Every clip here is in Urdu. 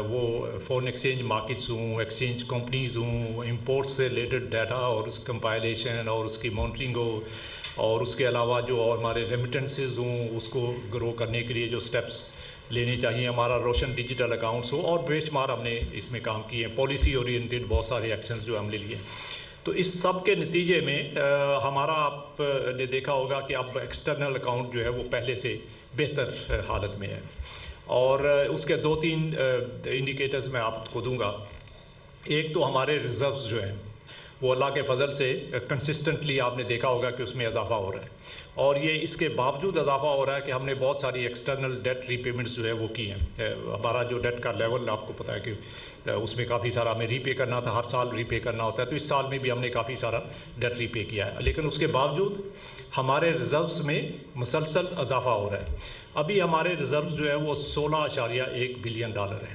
وہ فورن ایکسچینج مارکیٹس ہوں، ایکسچینج کمپنیز ہوں، امپورٹ سے ریلیٹڈ ڈیٹا اور اس کمپائلیشن اور اس کی مانیٹرنگ ہو، اور اس کے علاوہ جو اور ہمارے ریمیٹنسز ہوں اس کو گرو کرنے کے لیے جو سٹیپس لینے چاہیے، ہمارا روشن ڈیجیٹل اکاؤنٹس ہو، اور بے شمار ہم نے اس میں کام کیے ہیں، پالیسی اورینٹیڈ بہت سارے ایکشنز جو ہم نے لیے۔ تو اس سب کے نتیجے میں ہمارا آپ نے دیکھا ہوگا کہ اب ایکسٹرنل اکاؤنٹ جو ہے وہ پہلے سے بہتر حالت میں ہے، اور اس کے 2-3 انڈیکیٹرز میں آپ کو دوں گا۔ ایک تو ہمارے ریزروز جو ہیں وہ اللہ کے فضل سے کنسسٹنٹلی آپ نے دیکھا ہوگا کہ اس میں اضافہ ہو رہا ہے، اور یہ اس کے باوجود اضافہ ہو رہا ہے کہ ہم نے بہت ساری ایکسٹرنل ڈیٹ ری پیمنٹس جو ہے وہ کی ہیں۔ ہمارا جو ڈیٹ کا لیول آپ کو پتہ ہے کہ اس میں کافی سارا ہمیں ری پے کرنا تھا، ہر سال ری پے کرنا ہوتا ہے، تو اس سال میں بھی ہم نے کافی سارا ڈیٹ ری پے کیا ہے، لیکن اس کے باوجود ہمارے ریزروز میں مسلسل اضافہ ہو رہا ہے۔ ابھی ہمارے ریزروز جو ہے وہ $16.1 بلین ہیں۔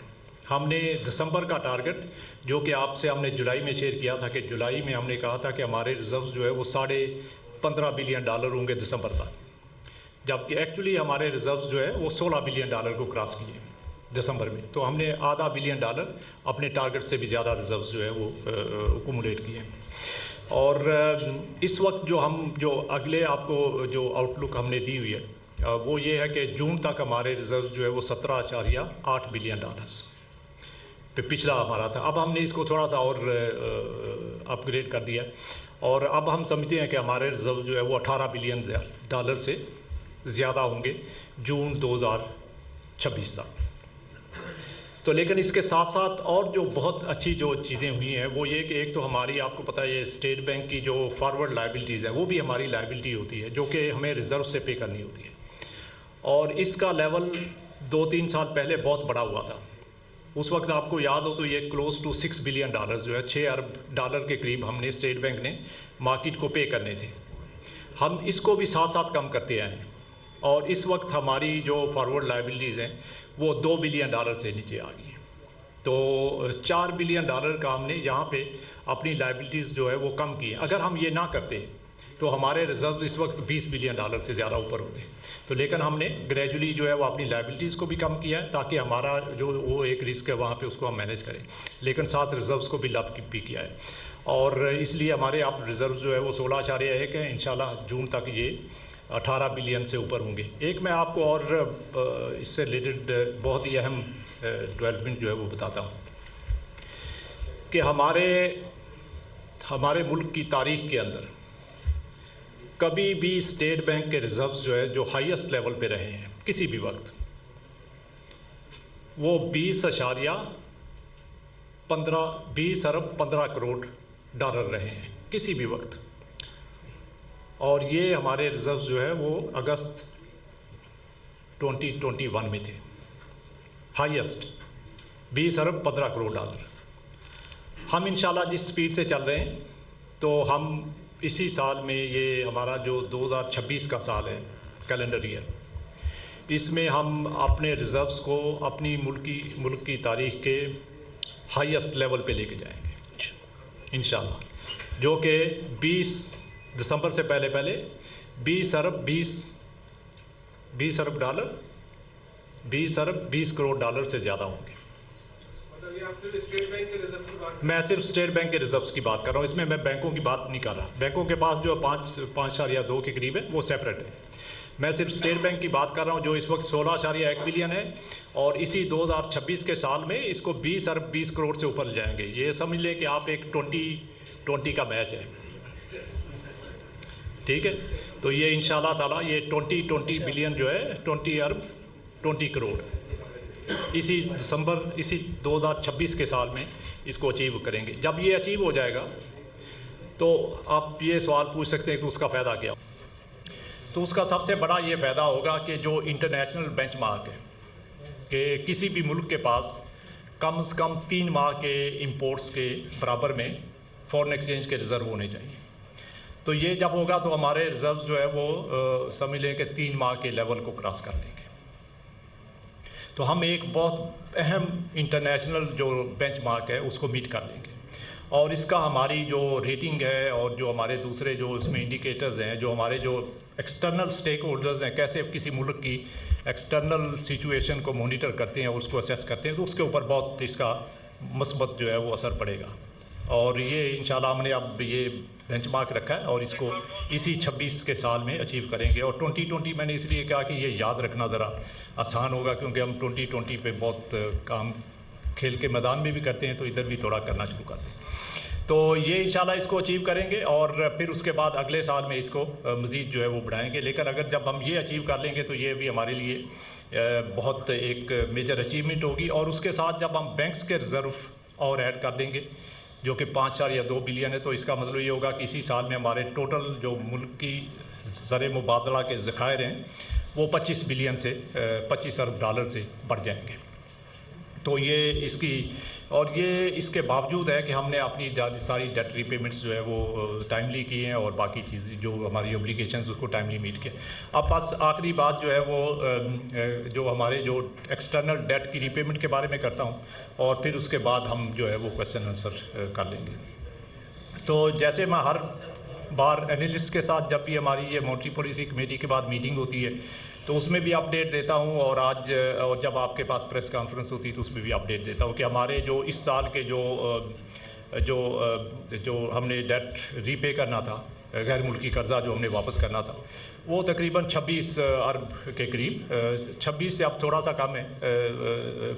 ہم نے دسمبر کا ٹارگٹ جو کہ آپ سے ہم نے جولائی میں شیئر کیا تھا کہ جولائی میں ہم نے کہا تھا کہ ہمارے ریزروز جو ہے وہ $15.5 بلین ہوں گے دسمبر تک، جبکہ ایکچولی ہمارے ریزروز جو ہے وہ $16 بلین کو کراس کیے دسمبر میں، تو ہم نے $0.5 بلین اپنے ٹارگٹ سے بھی زیادہ ریزروز جو ہے وہ اکومولیٹ کیے۔ اور اس وقت جو اگلے آپ کو جو آؤٹ لک ہم نے دی ہوئی ہے وہ یہ ہے کہ جون تک ہمارے ریزروز جو ہے وہ $17.8 بلین پہ پچھلا ہمارا تھا۔ اب ہم نے اس کو تھوڑا سا اور اپ گریڈ کر دیا، اور اب ہم سمجھتے ہیں کہ ہمارے ریزرو جو ہے وہ $18 بلین سے زیادہ ہوں گے جون 2026 تک۔ تو لیکن اس کے ساتھ ساتھ اور جو بہت اچھی جو چیزیں ہوئی ہیں وہ یہ کہ ایک تو ہماری آپ کو پتہ ہے یہ اسٹیٹ بینک کی جو فارورڈ لائبلٹیز ہیں وہ بھی ہماری لائبلٹی ہوتی ہے جو کہ ہمیں ریزرو سے پے کرنی ہوتی ہے، اور اس کا لیول 2-3 سال پہلے بہت بڑا ہوا تھا۔ اس وقت آپ کو یاد ہو تو یہ کلوز ٹو $6 بلین جو ہے $6 ارب کے قریب ہم نے اسٹیٹ بینک نے مارکیٹ کو پے کرنے تھے۔ ہم اس کو بھی ساتھ ساتھ کم کرتے آئے ہیں، اور اس وقت ہماری جو فارورڈ لائبلٹیز ہیں وہ $2 بلین سے نیچے آ گئی ہیں۔ تو $4 بلین کا ہم نے یہاں پہ اپنی لائبلٹیز جو ہے وہ کم کی ہیں۔ اگر ہم یہ نہ کرتے تو ہمارے ریزرو اس وقت $20 بلین سے زیادہ اوپر ہوتے، تو لیکن ہم نے گریجولی جو ہے وہ اپنی لائبلٹیز کو بھی کم کیا ہے تاکہ ہمارا جو وہ ایک رسک ہے وہاں پہ اس کو ہم مینیج کریں، لیکن ساتھ ریزروز کو بھی لب بھی کیا ہے، اور اس لیے ہمارے آپ ریزرو جو ہے وہ 16.1 ہیں، انشاءاللہ جون تک یہ 18 بلین سے اوپر ہوں گے۔ ایک میں آپ کو اور اس سے ریلیٹڈ بہت ہی اہم ڈیولپمنٹ جو ہے وہ بتاتا ہوں کہ ہمارے ملک کی تاریخ کے اندر کبھی بھی اسٹیٹ بینک کے ریزروز جو ہے جو ہائیسٹ لیول پہ رہے ہیں کسی بھی وقت وہ $20 ارب 15 کروڑ رہے ہیں کسی بھی وقت، اور یہ ہمارے ریزروز جو ہے وہ اگست 2021 میں تھے ہائیسٹ $20 ارب 15 کروڑ۔ ہم انشاءاللہ جس سپیڈ سے چل رہے ہیں تو ہم اسی سال میں یہ ہمارا جو 2026 کا سال ہے کیلنڈر ایئر، اس میں ہم اپنے ریزروز کو اپنی ملک کی تاریخ کے ہائیسٹ لیول پہ لے کے جائیں گے انشاءاللہ، جو کہ 20 دسمبر سے پہلے $20 ارب 20 کروڑ سے زیادہ ہوں گے۔ میں صرف اسٹیٹ بینک کے ریزروز کی بات کر رہا ہوں، اس میں بینکوں کی بات نہیں کر رہا۔ بینکوں کے پاس جو 5.2 کے قریب ہے وہ سیپریٹ ہے، میں صرف اسٹیٹ بینک کی بات کر رہا ہوں جو اس وقت 16.1 بلین ہے، اور اسی 2026 کے سال میں اس کو 20 ارب 20 کروڑ سے اوپر جائیں گے۔ یہ سمجھ لیں کہ آپ ایک 20 کا میچ ہے، ٹھیک ہے؟ تو یہ انشاءاللہ تعالیٰ یہ 20 بلین جو ہے 20 ارب 20 کروڑ اسی 2026 کے سال میں اس کو اچیو کریں گے۔ جب یہ اچیو ہو جائے گا تو آپ یہ سوال پوچھ سکتے ہیں کہ اس کا فائدہ کیا ہو؟ تو اس کا سب سے بڑا یہ فائدہ ہوگا کہ جو انٹرنیشنل بینچ مارک ہے کہ کسی بھی ملک کے پاس کم از کم 3 ماہ کے امپورٹس کے برابر میں فورن ایکسچینج کے ریزرو ہونے چاہیے، تو یہ جب ہوگا تو ہمارے ریزروز جو ہے وہ سمجھ لیں کہ 3 ماہ کے لیول کو کراس کر لیں گے، تو ہم ایک بہت اہم انٹرنیشنل جو بینچ مارک ہے اس کو میٹ کر لیں گے، اور اس کا ہماری جو ریٹنگ ہے اور جو ہمارے دوسرے جو اس میں انڈیکیٹرز ہیں، جو ہمارے جو ایکسٹرنل سٹیک ہولڈرز ہیں، کیسے کسی ملک کی ایکسٹرنل سچویشن کو مانیٹر کرتے ہیں اور اس کو اسیس کرتے ہیں تو اس کے اوپر بہت اس کا مثبت جو ہے وہ اثر پڑے گا. اور یہ انشاءاللہ ہم نے اب یہ بینچ مارک رکھا ہے اور اس کو اسی 26 کے سال میں اچیو کریں گے. اور 2020 میں نے اس لیے کہا کہ یہ یاد رکھنا ذرا آسان ہوگا کیونکہ ہم 2020 پہ بہت کام کھیل کے میدان میں بھی کرتے ہیں تو ادھر بھی تھوڑا کرنا شروع کرتے ہیں. تو یہ انشاءاللہ اس کو اچیو کریں گے اور پھر اس کے بعد اگلے سال میں اس کو مزید جو ہے وہ بڑھائیں گے. لیکن اگر جب ہم یہ اچیو کر لیں گے تو یہ بھی ہمارے لیے بہت ایک میجر اچیومنٹ ہوگی. اور اس کے ساتھ جب ہم بینکس کے ریزرو اور ایڈ کر دیں گے جو کہ 5.2 بلین ہے تو اس کا مطلب یہ ہوگا کہ اسی سال میں ہمارے ٹوٹل جو ملک کی زر مبادلہ کے ذخائر ہیں وہ 25 بلین سے 25 ارب ڈالر سے بڑھ جائیں گے. تو یہ اس کی اور یہ اس کے باوجود ہے کہ ہم نے اپنی ساری ڈیٹ ری پیمنٹس جو ہے وہ ٹائملی کی ہیں اور باقی چیزیں جو ہماری اوبلیگیشنز اس کو ٹائملی میٹ کیا. اب بس آخری بات جو ہے وہ جو ہمارے جو ایکسٹرنل ڈیٹ کی ری پیمنٹ کے بارے میں کرتا ہوں اور پھر اس کے بعد ہم جو ہے وہ کویسچن آنسر کر لیں گے. تو جیسے میں ہر بار انالسٹ کے ساتھ جب بھی ہماری یہ مانیٹری پالیسی کمیٹی کے بعد میٹنگ ہوتی ہے تو اس میں بھی اپڈیٹ دیتا ہوں اور آج اور جب آپ کے پاس پریس کانفرنس ہوتی ہے تو اس میں بھی اپڈیٹ دیتا ہوں کہ ہمارے جو اس سال کے جو ہم نے ڈیٹ ری پے کرنا تھا غیر ملکی قرضہ جو ہم نے واپس کرنا تھا وہ تقریباً 26 ارب کے قریب 26 سے اب تھوڑا سا کم ہے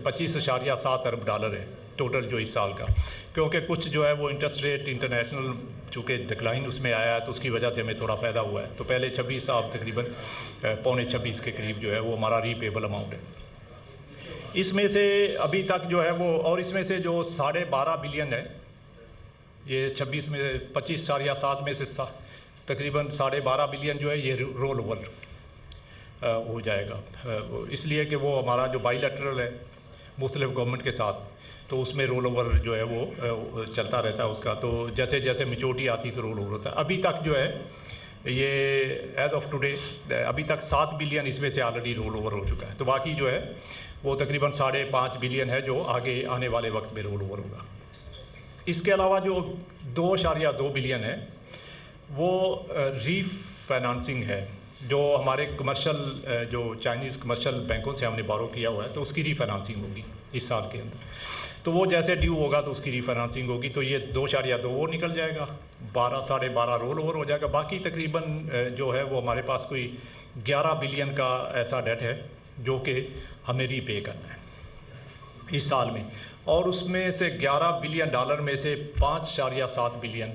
25.7 ارب ڈالر ہے ٹوٹل جو اس سال کا. کیونکہ کچھ جو ہے وہ انٹرسٹ ریٹ انٹرنیشنل چونکہ ڈکلائن اس میں آیا ہے تو اس کی وجہ سے ہمیں تھوڑا فائدہ ہوا ہے. تو پہلے 26 اب تقریباً 25.25 کے قریب جو ہے وہ ہمارا ری پیبل اماؤنٹ ہے. اس میں سے ابھی تک جو ہے وہ اور اس میں سے جو 12.5 بلین ہے یہ 26 میں 25.7 میں سے تقریباً 12.5 بلین جو ہے یہ رول اوور ہو جائے گا. اس لیے کہ وہ ہمارا جو بائی لیٹرل ہے مختلف گورنمنٹ کے ساتھ تو اس میں رول اوور جو ہے وہ چلتا رہتا ہے اس کا. تو جیسے جیسے میچورٹی آتی تو رول اوور ہوتا ہے. ابھی تک جو ہے یہ ایز آف ٹوڈے ابھی تک 7 بلین اس میں سے آلریڈی رول اوور ہو چکا ہے. تو باقی جو ہے وہ تقریباً 5.5 بلین ہے جو آگے آنے والے وقت میں رول اوور ہوگا. اس کے علاوہ جو 2.2 بلین ہے وہ ری فائنانسنگ ہے جو ہمارے کمرشل جو چائنیز کمرشل بینکوں سے ہم نے بارو کیا ہوا ہے تو اس کی ری فائنانسنگ ہوگی اس سال کے اندر. تو وہ جیسے ڈیو ہوگا تو اس کی ری فائنانسنگ ہوگی. تو یہ 2.2 وہ نکل جائے گا 12.5 رول اوور ہو جائے گا. باقی تقریباً جو ہے وہ ہمارے پاس کوئی 11 بلین کا ایسا ڈیٹ ہے جو کہ ہمیں ری پے کرنا ہے اس سال میں. اور اس میں سے 11 بلین ڈالر میں سے 5.7 بلین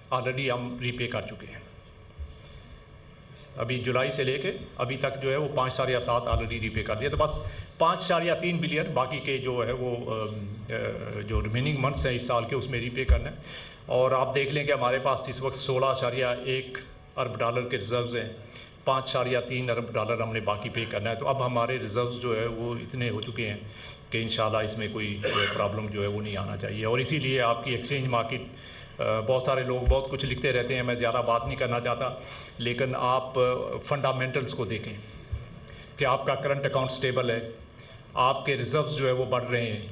آلریڈی ہم ری پے کر چکے ہیں. ابھی جولائی سے لے کے ابھی تک جو ہے وہ 5.7 آلریڈی ری پے کر دیا. تو بس 5.3 بلین باقی کے جو ہے وہ جو ریمیننگ منتھس ہیں اس سال کے اس میں ری پے کرنا ہے. اور آپ دیکھ لیں کہ ہمارے پاس اس وقت 16.1 ارب ڈالر کے ریزروز ہیں. 5.3 ارب ڈالر ہم نے باقی پے کرنا ہے. تو اب ہمارے ریزروز جو ہے وہ اتنے ہو چکے ہیں کہ انشاءاللہ اس میں کوئی پرابلم جو ہے وہ نہیں آنا چاہیے. اور اسی لیے آپ کی ایکسچینج مارکیٹ بہت سارے لوگ بہت کچھ لکھتے رہتے ہیں, میں زیادہ بات نہیں کرنا چاہتا, لیکن آپ فنڈامنٹلز کو دیکھیں کہ آپ کا کرنٹ اکاؤنٹ سٹیبل ہے, آپ کے ریزروز جو ہے وہ بڑھ رہے ہیں,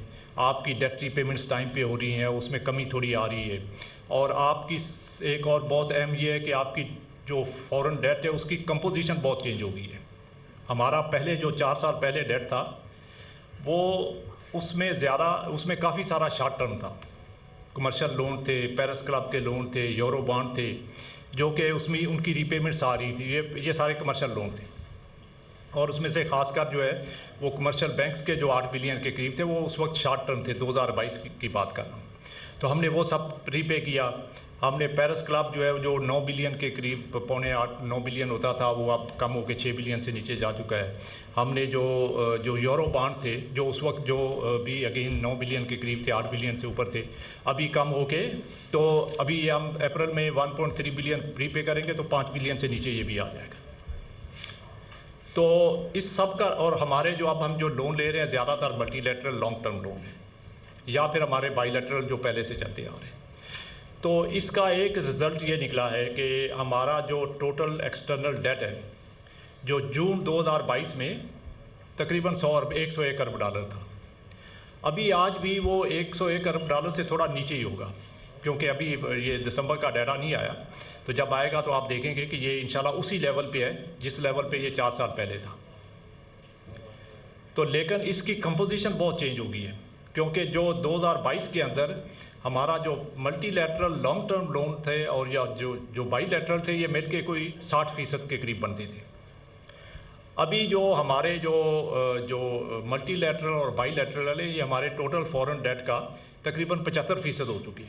آپ کی ڈیٹ ری پیمنٹس ٹائم پہ ہو رہی ہیں, اس میں کمی تھوڑی آ رہی ہے. اور آپ کی ایک اور بہت اہم یہ ہے کہ آپ کی جو فورن ڈیٹ ہے اس کی کمپوزیشن بہت چینج ہو گئی ہے. ہمارا پہلے جو 4 سال پہلے ڈیٹ تھا وہ اس میں کافی سارا شارٹ ٹرم تھا. کمرشل لون تھے, پیرس کلب کے لون تھے, یورو بانڈ تھے, جو کہ اس میں ان کی ری پیمنٹس آ رہی تھی. یہ سارے کمرشل لون تھے. اور اس میں سے خاص کر جو ہے وہ کمرشل بینکس کے جو 8 بلین کے قریب تھے وہ اس وقت شارٹ ٹرم تھے, 2022 کی بات کر رہا ہوں. تو ہم نے وہ سب ری پے کیا. ہم نے پیرس کلب جو ہے جو 9 بلین کے قریب 9 بلین ہوتا تھا وہ اب کم ہو کے 6 بلین سے نیچے جا چکا ہے. ہم نے جو یورو بانڈ تھے جو اس وقت جو بھی اگین 9 بلین کے قریب تھے, 8 بلین سے اوپر تھے, ابھی کم ہو کے تو ابھی ہم اپریل میں 1.3 بلین ری پے کریں گے تو 5 بلین سے نیچے یہ بھی آ جائے گا. تو اس سب کا اور ہمارے جو اب ہم جو لون لے رہے ہیں زیادہ تر multi lateral long term loan ہیں یا پھر ہمارے بائی لیٹرل جو پہلے سے چلتے آ رہے ہیں. تو اس کا ایک رزلٹ یہ نکلا ہے کہ ہمارا جو ٹوٹل ایکسٹرنل ڈیٹ ہے جو جون 2022 میں تقریباً 101 ارب ڈالر تھا, ابھی آج بھی وہ 101 ارب ڈالر سے تھوڑا نیچے ہی ہوگا کیونکہ ابھی یہ دسمبر کا ڈیٹا نہیں آیا. تو جب آئے گا تو آپ دیکھیں گے کہ یہ انشاءاللہ اسی لیول پہ ہے جس لیول پہ یہ 4 سال پہلے تھا. تو لیکن اس کی کمپوزیشن بہت چینج ہو گئی ہے، کیونکہ جو 2022 کے اندر ہمارا جو multi lateral long term loan تھے اور یا جو بائی لیٹرل تھے یہ مل کے کوئی 60% کے قریب بنتے تھے. ابھی جو ہمارے جو ملٹی لیٹرل اور بائی لیٹرل ہے یہ ہمارے ٹوٹل فورن ڈیٹ کا تقریباً 75% ہو چکی ہے.